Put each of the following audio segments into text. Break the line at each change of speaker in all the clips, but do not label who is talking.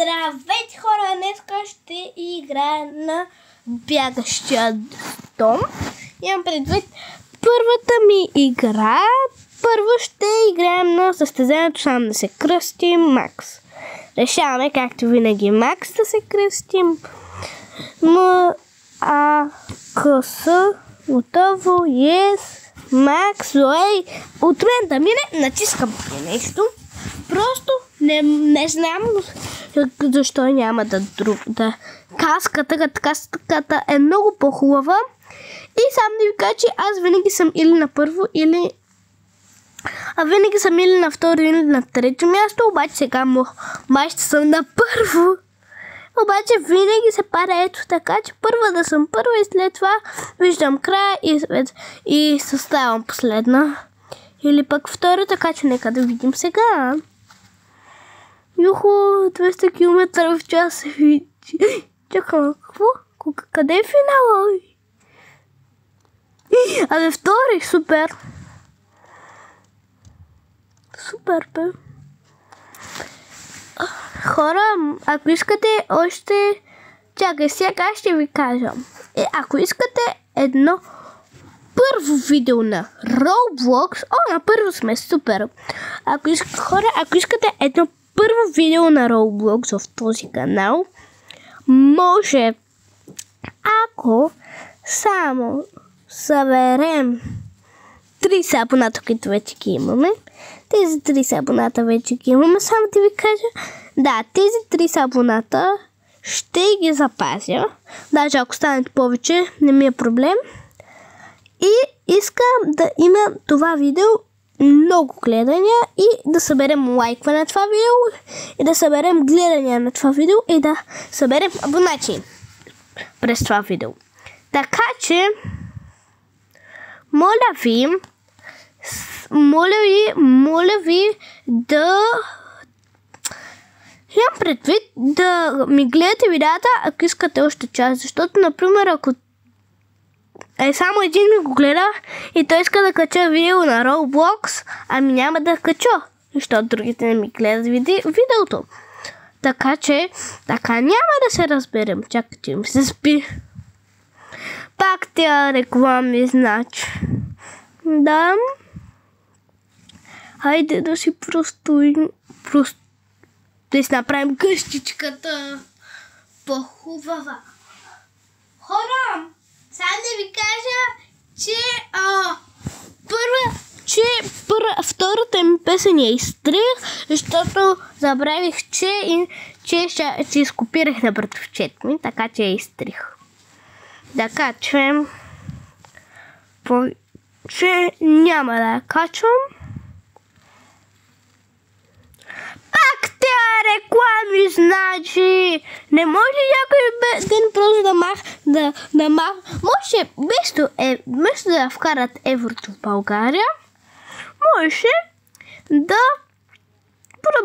Здравейте, хора! Днеска ще играем на бягащия дом. Имам предвид първата ми игра. Първо ще играем на състезанието сам да се кръстим Макс. Решаваме, както винаги, Макс да се кръстим. М-А-К-С. Готово. Yes. Макс. Ой. От мен да мине. Натискам нещо. Просто не знам защо няма да каската е много по-хубава. И сам да ви кажа, че аз винаги съм или на първо, или на второ, или на трето място. Обаче сега ще съм на първо. Обаче винаги се пара ето така, че първа да съм първа и след това виждам края и съставам последна. Или пък втора, така че нека да видим сега. Юху, 200 км в час. Чакам, какво? Къде е финала? Абе, втори, супер. Супер, бе. Хора, ако искате още... Чакай, сега ще ви кажа. Ако искате едно първо видео на Roblox... на първо сме, супер. Ако искате едно първо видео на Roblox в този канал, може, ако само съберем 30 абоната, които вече ги имаме. Тези 30 абоната вече ги имаме. Само да ви кажа, да, тези 30 абоната ще ги запазя. Даже ако станат повече, не ми е проблем. И искам да има това видео много гледания и да съберем лайква на това видео и да съберем гледания на това видео и да съберем абонати през това видео. Така че, моля ви да имам предвид да ми гледате видеята, ако искате още част, защото, например, ако само един ми го гледа и той иска да кача видео на Roblox, ами няма да кача, защото другите не ми гледат видеото. Така че, така няма да се разберем. Чакайте, ми се спи. Пак тя реклами, значи. Да. Хайде да си да си направим къщичката по-хубава. Хора! Сега да ви кажа, че втората ми песен я изтрих, защото забравих, че изкопирах на братовчет ми, така че я изтрих. Така че няма да я качвам. Пак тя реклами, значи не може някой ден просто да мах. Може вместо да вкарат еврото в България, може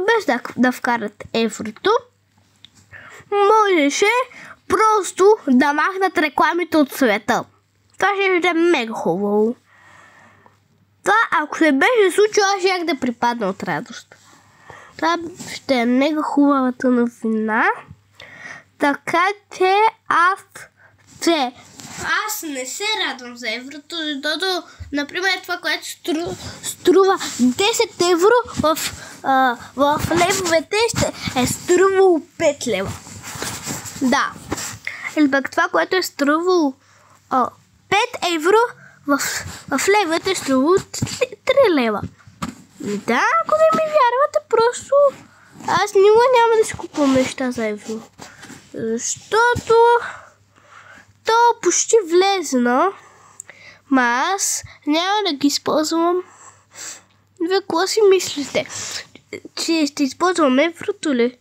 без да вкарат еврото, можеше просто да махнат рекламите от света. Това ще е мега хубаво. Това, ако се беше случило, аз щях да припадна от радост. Това ще е мега хубавата новина. Така че аз не се радвам за еврото, защото, например, това, което струва 10 евро в левовете, ще е струвало 5 лева. Да. Или пък това, което е струвало 5 евро, в левовете е струвало 3 лева. Да, ако не ми вярвате, просто аз никога няма да си купувам неща за евро. Защото то почти влезна, аз няма да ги използвам. Вие какво си мислите? Че ще използвам еврото ли?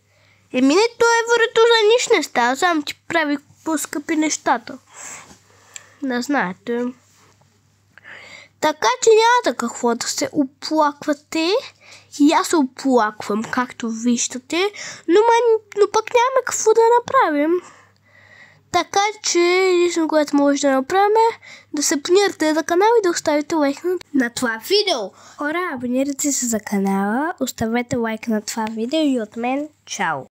Не, то еврото за нищо не става, само ти прави по-скъпи нещата. Да знаете. Така че няма какво да се оплаквате. И аз се оплаквам, както виждате. Но пък нямаме какво да направим. Така че, единствено, което може да направим е да се абонирате на канала и да оставите лайк на това видео. Хора, абонирайте се за канала, оставете лайк на това видео и от мен, чао!